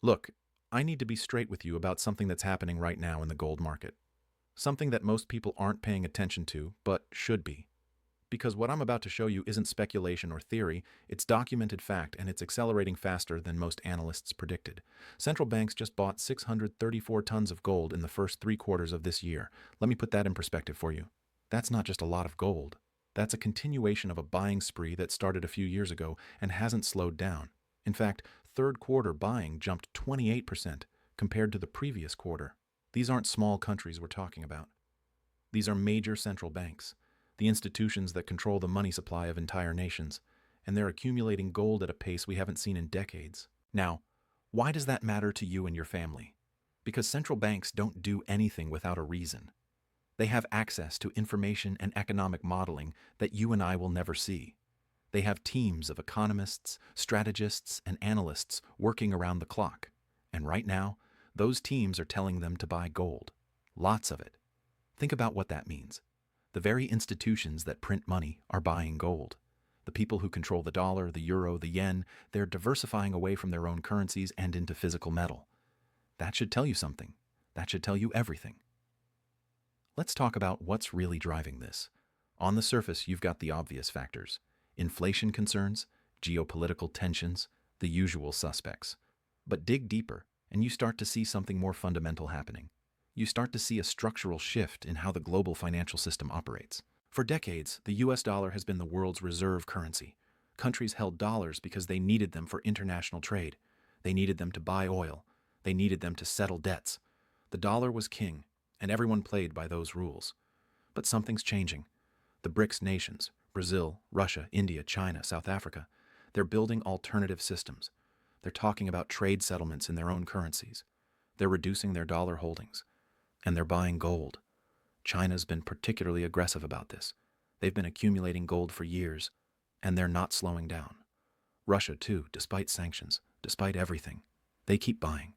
Look, I need to be straight with you about something that's happening right now in the gold market. Something that most people aren't paying attention to, but should be. Because what I'm about to show you isn't speculation or theory, it's documented fact and it's accelerating faster than most analysts predicted. Central banks just bought 634 tons of gold in the first 3 quarters of this year. Let me put that in perspective for you. That's not just a lot of gold. That's a continuation of a buying spree that started a few years ago and hasn't slowed down. In fact, third quarter buying jumped 28% compared to the previous quarter. These aren't small countries we're talking about. These are major central banks, the institutions that control the money supply of entire nations, and they're accumulating gold at a pace we haven't seen in decades. Now, why does that matter to you and your family? Because central banks don't do anything without a reason. They have access to information and economic modeling that you and I will never see. They have teams of economists, strategists, and analysts working around the clock. And right now, those teams are telling them to buy gold. Lots of it. Think about what that means. The very institutions that print money are buying gold. The people who control the dollar, the euro, the yen, they're diversifying away from their own currencies and into physical metal. That should tell you something. That should tell you everything. Let's talk about what's really driving this. On the surface, you've got the obvious factors. Inflation concerns, geopolitical tensions, the usual suspects. But dig deeper, and you start to see something more fundamental happening. You start to see a structural shift in how the global financial system operates. For decades, the US dollar has been the world's reserve currency. Countries held dollars because they needed them for international trade. They needed them to buy oil. They needed them to settle debts. The dollar was king, and everyone played by those rules. But something's changing. The BRICS nations, Brazil, Russia, India, China, South Africa, they're building alternative systems. They're talking about trade settlements in their own currencies. They're reducing their dollar holdings. And they're buying gold. China's been particularly aggressive about this. They've been accumulating gold for years, and they're not slowing down. Russia, too, despite sanctions, despite everything, they keep buying.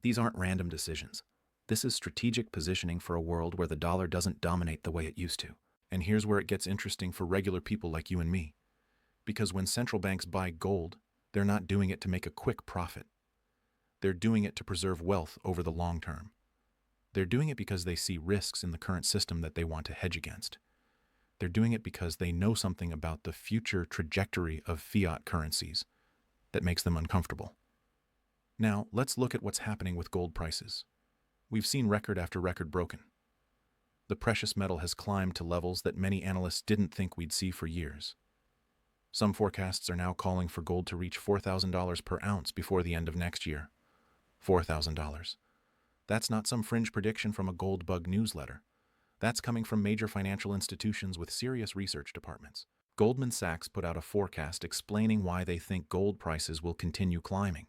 These aren't random decisions. This is strategic positioning for a world where the dollar doesn't dominate the way it used to. And here's where it gets interesting for regular people like you and me. Because when central banks buy gold, they're not doing it to make a quick profit. They're doing it to preserve wealth over the long term. They're doing it because they see risks in the current system that they want to hedge against. They're doing it because they know something about the future trajectory of fiat currencies that makes them uncomfortable. Now, let's look at what's happening with gold prices. We've seen record after record broken. The precious metal has climbed to levels that many analysts didn't think we'd see for years. Some forecasts are now calling for gold to reach $4,000 per ounce before the end of next year. $4,000. That's not some fringe prediction from a gold bug newsletter. That's coming from major financial institutions with serious research departments. Goldman Sachs put out a forecast explaining why they think gold prices will continue climbing.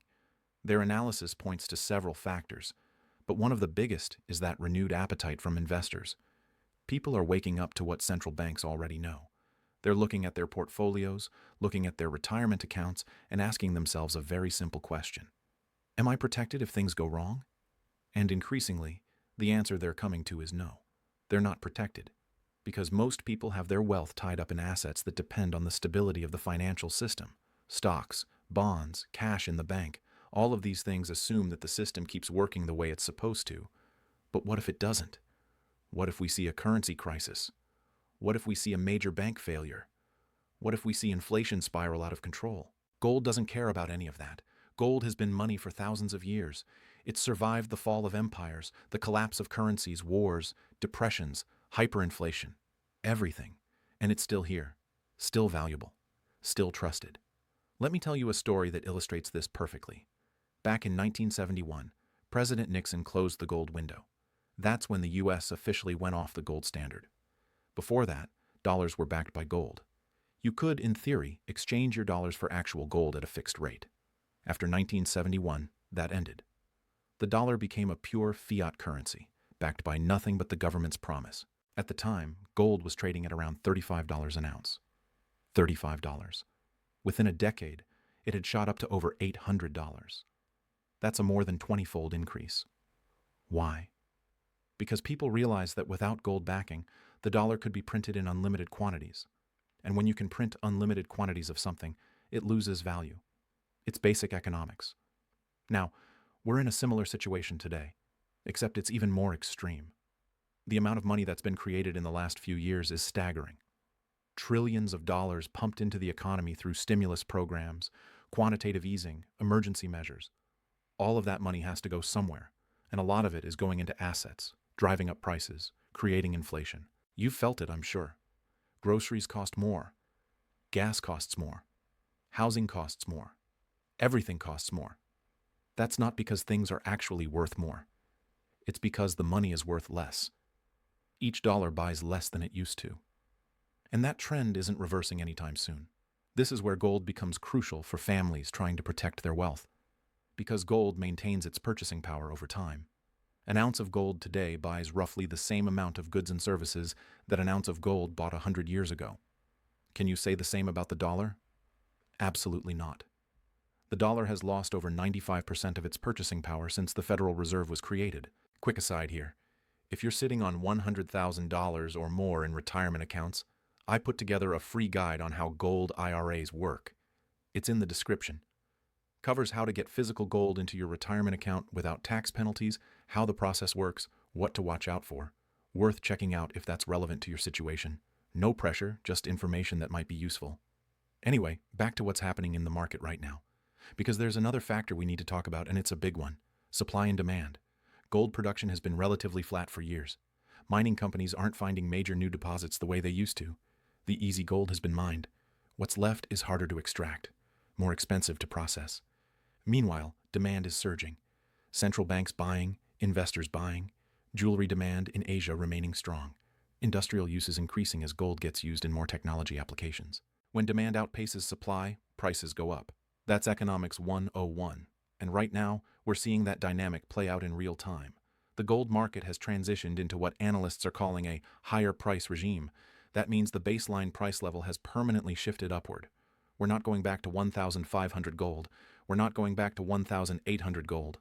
Their analysis points to several factors, but one of the biggest is that renewed appetite from investors. People are waking up to what central banks already know. They're looking at their portfolios, looking at their retirement accounts, and asking themselves a very simple question. Am I protected if things go wrong? And increasingly, the answer they're coming to is no. They're not protected, because most people have their wealth tied up in assets that depend on the stability of the financial system. Stocks, bonds, cash in the bank, all of these things assume that the system keeps working the way it's supposed to. But what if it doesn't? What if we see a currency crisis? What if we see a major bank failure? What if we see inflation spiral out of control? Gold doesn't care about any of that. Gold has been money for thousands of years. It's survived the fall of empires, the collapse of currencies, wars, depressions, hyperinflation, everything. And it's still here, still valuable, still trusted. Let me tell you a story that illustrates this perfectly. Back in 1971, President Nixon closed the gold window. That's when the US officially went off the gold standard. Before that, dollars were backed by gold. You could, in theory, exchange your dollars for actual gold at a fixed rate. After 1971, that ended. The dollar became a pure fiat currency, backed by nothing but the government's promise. At the time, gold was trading at around $35 an ounce. $35. Within a decade, it had shot up to over $800. That's a more than 20-fold increase. Why? Because people realized that without gold backing, the dollar could be printed in unlimited quantities. And when you can print unlimited quantities of something, it loses value. It's basic economics. Now, we're in a similar situation today, except it's even more extreme. The amount of money that's been created in the last few years is staggering. Trillions of dollars pumped into the economy through stimulus programs, quantitative easing, emergency measures. All of that money has to go somewhere, and a lot of it is going into assets, driving up prices, creating inflation. You've felt it, I'm sure. Groceries cost more. Gas costs more. Housing costs more. Everything costs more. That's not because things are actually worth more. It's because the money is worth less. Each dollar buys less than it used to. And that trend isn't reversing anytime soon. This is where gold becomes crucial for families trying to protect their wealth, because gold maintains its purchasing power over time. An ounce of gold today buys roughly the same amount of goods and services that an ounce of gold bought 100 years ago. Can you say the same about the dollar? Absolutely not. The dollar has lost over 95% of its purchasing power since the Federal Reserve was created. Quick aside here. If you're sitting on $100,000 or more in retirement accounts, I put together a free guide on how gold IRAs work. It's in the description. Covers how to get physical gold into your retirement account without tax penalties, how the process works, what to watch out for. Worth checking out if that's relevant to your situation. No pressure, just information that might be useful. Anyway, back to what's happening in the market right now. Because there's another factor we need to talk about, and it's a big one. Supply and demand. Gold production has been relatively flat for years. Mining companies aren't finding major new deposits the way they used to. The easy gold has been mined. What's left is harder to extract, more expensive to process. Meanwhile, demand is surging. Central banks buying, investors buying, jewelry demand in Asia remaining strong. Industrial use is increasing as gold gets used in more technology applications. When demand outpaces supply, prices go up. That's economics 101. And right now, we're seeing that dynamic play out in real time. The gold market has transitioned into what analysts are calling a higher price regime. That means the baseline price level has permanently shifted upward. We're not going back to 1,500 gold. We're not going back to 1,800 gold.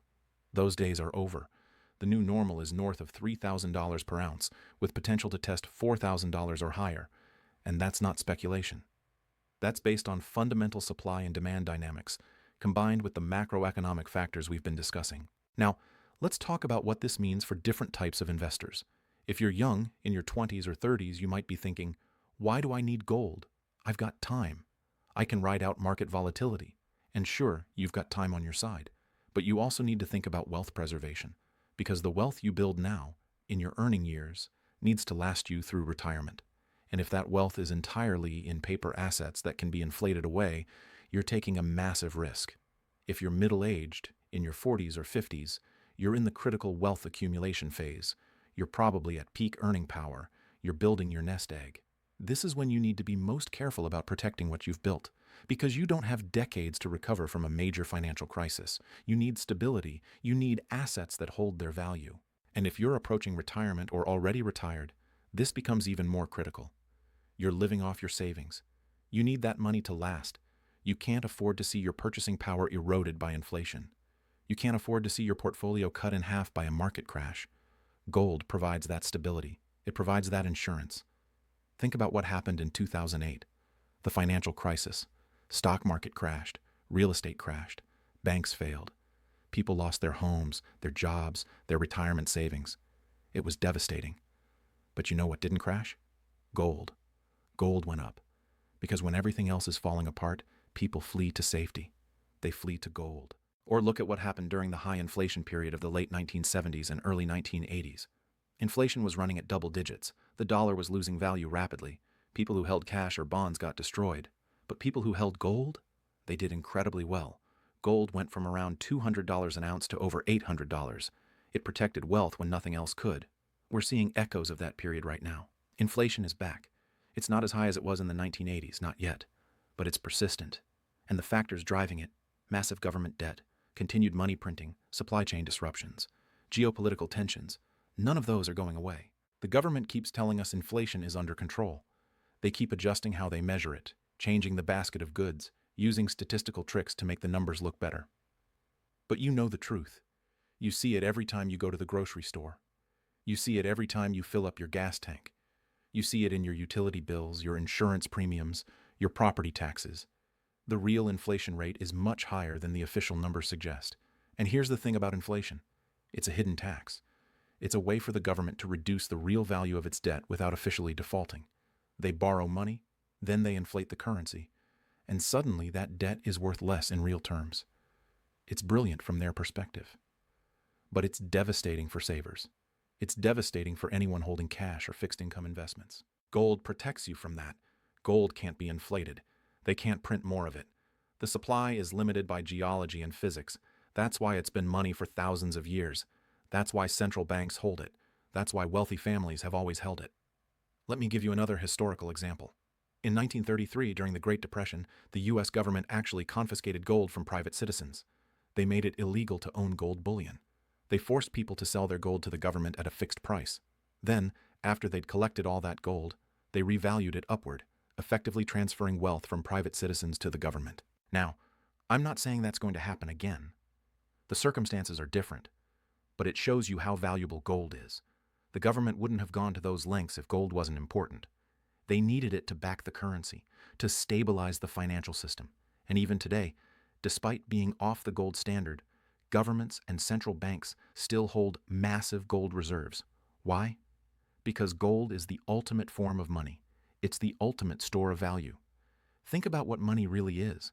Those days are over. The new normal is north of $3,000 per ounce, with potential to test $4,000 or higher. And that's not speculation. That's based on fundamental supply and demand dynamics, combined with the macroeconomic factors we've been discussing. Now, let's talk about what this means for different types of investors. If you're young, in your 20s or 30s, you might be thinking, why do I need gold? I've got time. I can ride out market volatility. And sure, you've got time on your side. But you also need to think about wealth preservation, because the wealth you build now, in your earning years, needs to last you through retirement. And if that wealth is entirely in paper assets that can be inflated away, you're taking a massive risk. If you're middle-aged, in your 40s or 50s, you're in the critical wealth accumulation phase. You're probably at peak earning power. You're building your nest egg. This is when you need to be most careful about protecting what you've built, because you don't have decades to recover from a major financial crisis. You need stability. You need assets that hold their value. And if you're approaching retirement or already retired, this becomes even more critical. You're living off your savings. You need that money to last. You can't afford to see your purchasing power eroded by inflation. You can't afford to see your portfolio cut in half by a market crash. Gold provides that stability. It provides that insurance. Think about what happened in 2008. The financial crisis. Stock market crashed. Real estate crashed. Banks failed. People lost their homes, their jobs, their retirement savings. It was devastating. But you know what didn't crash? Gold. Gold went up. Because when everything else is falling apart, people flee to safety. They flee to gold. Or look at what happened during the high inflation period of the late 1970s and early 1980s. Inflation was running at double digits. The dollar was losing value rapidly. People who held cash or bonds got destroyed. But people who held gold, they did incredibly well. Gold went from around $200 an ounce to over $800. It protected wealth when nothing else could. We're seeing echoes of that period right now. Inflation is back. It's not as high as it was in the 1980s, not yet. But it's persistent. And the factors driving it, massive government debt, continued money printing, supply chain disruptions, geopolitical tensions, none of those are going away. The government keeps telling us inflation is under control. They keep adjusting how they measure it, changing the basket of goods, using statistical tricks to make the numbers look better. But you know the truth. You see it every time you go to the grocery store. You see it every time you fill up your gas tank. You see it in your utility bills, your insurance premiums, your property taxes. The real inflation rate is much higher than the official numbers suggest, And here's the thing about inflation. It's a hidden tax. It's a way for the government to reduce the real value of its debt without officially defaulting. They borrow money, then they inflate the currency, and suddenly that debt is worth less in real terms. It's brilliant from their perspective. But it's devastating for savers. It's devastating for anyone holding cash or fixed income investments. Gold protects you from that. Gold can't be inflated. They can't print more of it. The supply is limited by geology and physics. That's why it's been money for thousands of years. That's why central banks hold it. That's why wealthy families have always held it. Let me give you another historical example. In 1933, during the Great Depression, the U.S. government actually confiscated gold from private citizens. They made it illegal to own gold bullion. They forced people to sell their gold to the government at a fixed price. Then, after they'd collected all that gold, they revalued it upward, effectively transferring wealth from private citizens to the government. Now, I'm not saying that's going to happen again. The circumstances are different, but it shows you how valuable gold is. The government wouldn't have gone to those lengths if gold wasn't important. They needed it to back the currency, to stabilize the financial system. And even today, despite being off the gold standard, governments and central banks still hold massive gold reserves. Why? Because gold is the ultimate form of money. It's the ultimate store of value. Think about what money really is.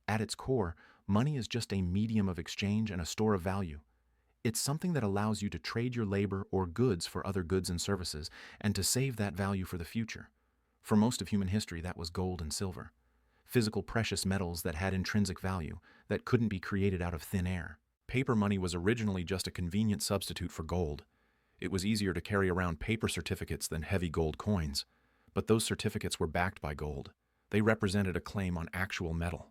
At its core, money is just a medium of exchange and a store of value. It's something that allows you to trade your labor or goods for other goods and services and to save that value for the future. For most of human history, that was gold and silver. Physical precious metals that had intrinsic value, that couldn't be created out of thin air. Paper money was originally just a convenient substitute for gold. It was easier to carry around paper certificates than heavy gold coins. But those certificates were backed by gold. They represented a claim on actual metal.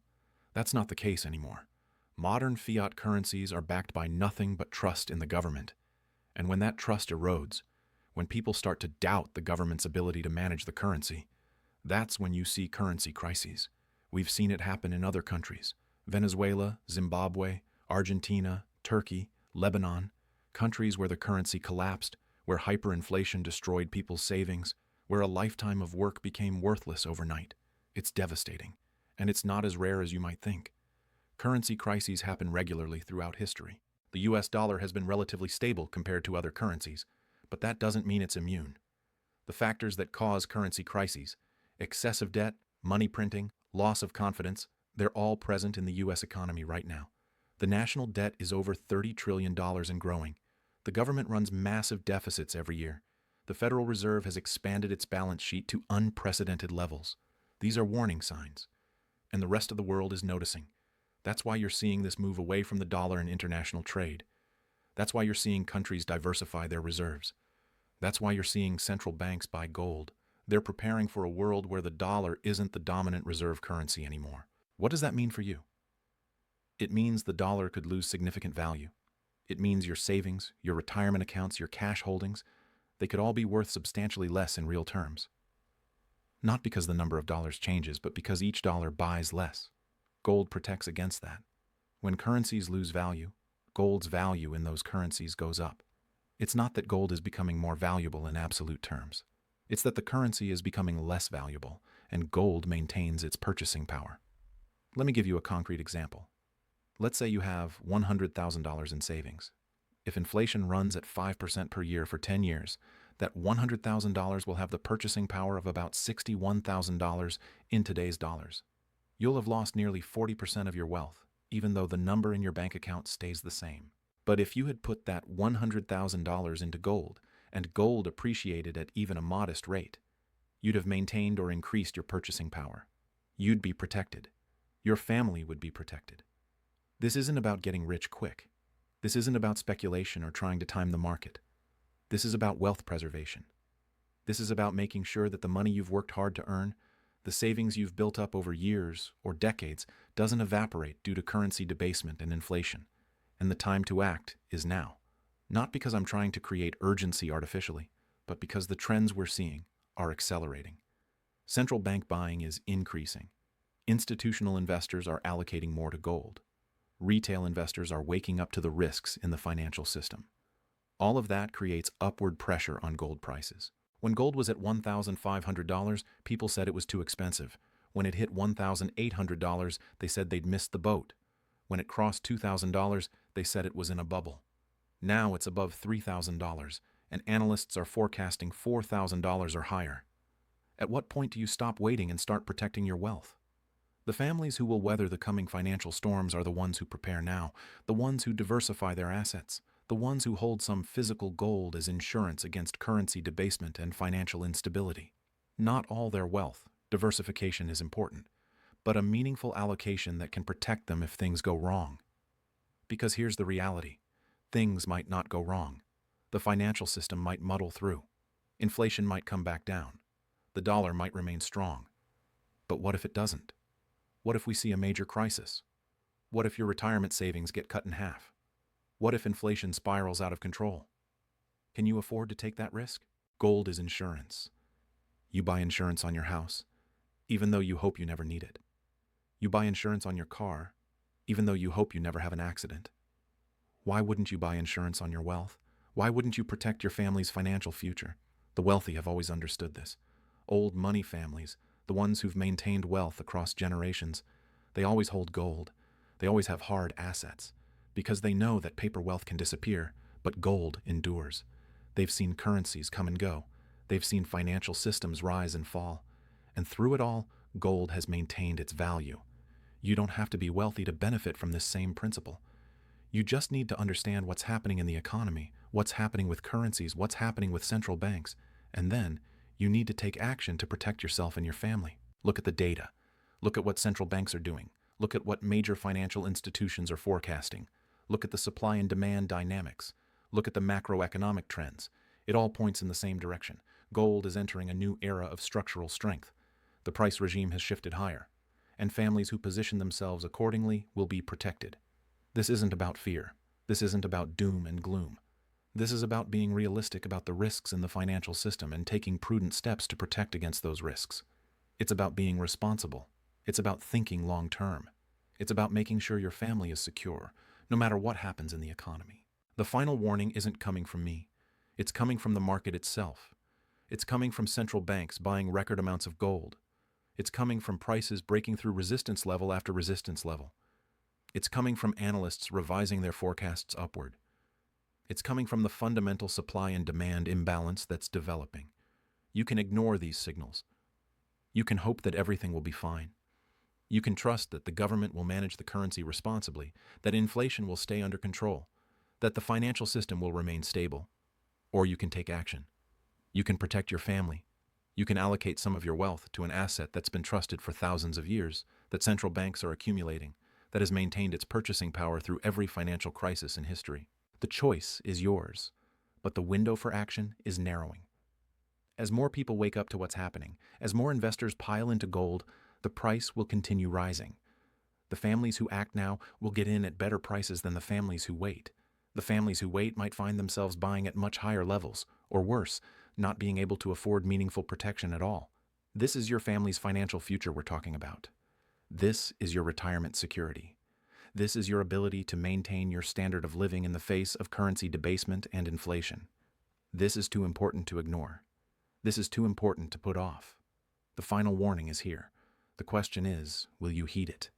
That's not the case anymore. Modern fiat currencies are backed by nothing but trust in the government. And when that trust erodes, when people start to doubt the government's ability to manage the currency, that's when you see currency crises. We've seen it happen in other countries: Venezuela, Zimbabwe, Argentina, Turkey, Lebanon, countries where the currency collapsed, where hyperinflation destroyed people's savings, where a lifetime of work became worthless overnight. It's devastating, and it's not as rare as you might think. Currency crises happen regularly throughout history. The US dollar has been relatively stable compared to other currencies, but that doesn't mean it's immune. The factors that cause currency crises, excessive debt, money printing, loss of confidence, they're all present in the US economy right now. The national debt is over $30 trillion and growing. The government runs massive deficits every year. The Federal Reserve has expanded its balance sheet to unprecedented levels. These are warning signs, and the rest of the world is noticing. That's why you're seeing this move away from the dollar in international trade. That's why you're seeing countries diversify their reserves. That's why you're seeing central banks buy gold. They're preparing for a world where the dollar isn't the dominant reserve currency anymore. What does that mean for you? It means the dollar could lose significant value. It means your savings, your retirement accounts, your cash holdings, they could all be worth substantially less in real terms. Not because the number of dollars changes, but because each dollar buys less. Gold protects against that. When currencies lose value, gold's value in those currencies goes up. It's not that gold is becoming more valuable in absolute terms. It's that the currency is becoming less valuable, and gold maintains its purchasing power. Let me give you a concrete example. Let's say you have $100,000 in savings. If inflation runs at 5% per year for 10 years, that $100,000 will have the purchasing power of about $61,000 in today's dollars. You'll have lost nearly 40% of your wealth, even though the number in your bank account stays the same. But if you had put that $100,000 into gold, and gold appreciated at even a modest rate, you'd have maintained or increased your purchasing power. You'd be protected. Your family would be protected. This isn't about getting rich quick. This isn't about speculation or trying to time the market. This is about wealth preservation. This is about making sure that the money you've worked hard to earn, the savings you've built up over years or decades, doesn't evaporate due to currency debasement and inflation. And the time to act is now. Not because I'm trying to create urgency artificially, but because the trends we're seeing are accelerating. Central bank buying is increasing. Institutional investors are allocating more to gold. Retail investors are waking up to the risks in the financial system. All of that creates upward pressure on gold prices. When gold was at $1,500, people said it was too expensive. When it hit $1,800, they said they'd missed the boat. When it crossed $2,000, they said it was in a bubble. Now it's above $3,000, and analysts are forecasting $4,000 or higher. At what point do you stop waiting and start protecting your wealth? The families who will weather the coming financial storms are the ones who prepare now, the ones who diversify their assets, the ones who hold some physical gold as insurance against currency debasement and financial instability. Not all their wealth, diversification is important, but a meaningful allocation that can protect them if things go wrong. Because here's the reality. Things might not go wrong. The financial system might muddle through. Inflation might come back down. The dollar might remain strong. But what if it doesn't? What if we see a major crisis? What if your retirement savings get cut in half? What if inflation spirals out of control? Can you afford to take that risk? Gold is insurance. You buy insurance on your house, even though you hope you never need it. You buy insurance on your car, even though you hope you never have an accident. Why wouldn't you buy insurance on your wealth? Why wouldn't you protect your family's financial future? The wealthy have always understood this. Old money families, the ones who've maintained wealth across generations, they always hold gold. They always have hard assets, because they know that paper wealth can disappear, but gold endures. They've seen currencies come and go. They've seen financial systems rise and fall. And through it all, gold has maintained its value. You don't have to be wealthy to benefit from this same principle. You just need to understand what's happening in the economy, what's happening with currencies, what's happening with central banks, and then you need to take action to protect yourself and your family. Look at the data. Look at what central banks are doing. Look at what major financial institutions are forecasting. Look at the supply and demand dynamics. Look at the macroeconomic trends. It all points in the same direction. Gold is entering a new era of structural strength. The price regime has shifted higher, and families who position themselves accordingly will be protected. This isn't about fear. This isn't about doom and gloom. This is about being realistic about the risks in the financial system and taking prudent steps to protect against those risks. It's about being responsible. It's about thinking long term. It's about making sure your family is secure, no matter what happens in the economy. The final warning isn't coming from me. It's coming from the market itself. It's coming from central banks buying record amounts of gold. It's coming from prices breaking through resistance level after resistance level. It's coming from analysts revising their forecasts upward. It's coming from the fundamental supply and demand imbalance that's developing. You can ignore these signals. You can hope that everything will be fine. You can trust that the government will manage the currency responsibly, that inflation will stay under control, that the financial system will remain stable. Or you can take action. You can protect your family. You can allocate some of your wealth to an asset that's been trusted for thousands of years, that central banks are accumulating, that has maintained its purchasing power through every financial crisis in history. The choice is yours, but the window for action is narrowing. As more people wake up to what's happening, as more investors pile into gold, the price will continue rising. The families who act now will get in at better prices than the families who wait. The families who wait might find themselves buying at much higher levels, or worse, not being able to afford meaningful protection at all. This is your family's financial future we're talking about. This is your retirement security. This is your ability to maintain your standard of living in the face of currency debasement and inflation. This is too important to ignore. This is too important to put off. The final warning is here. The question is, will you heed it?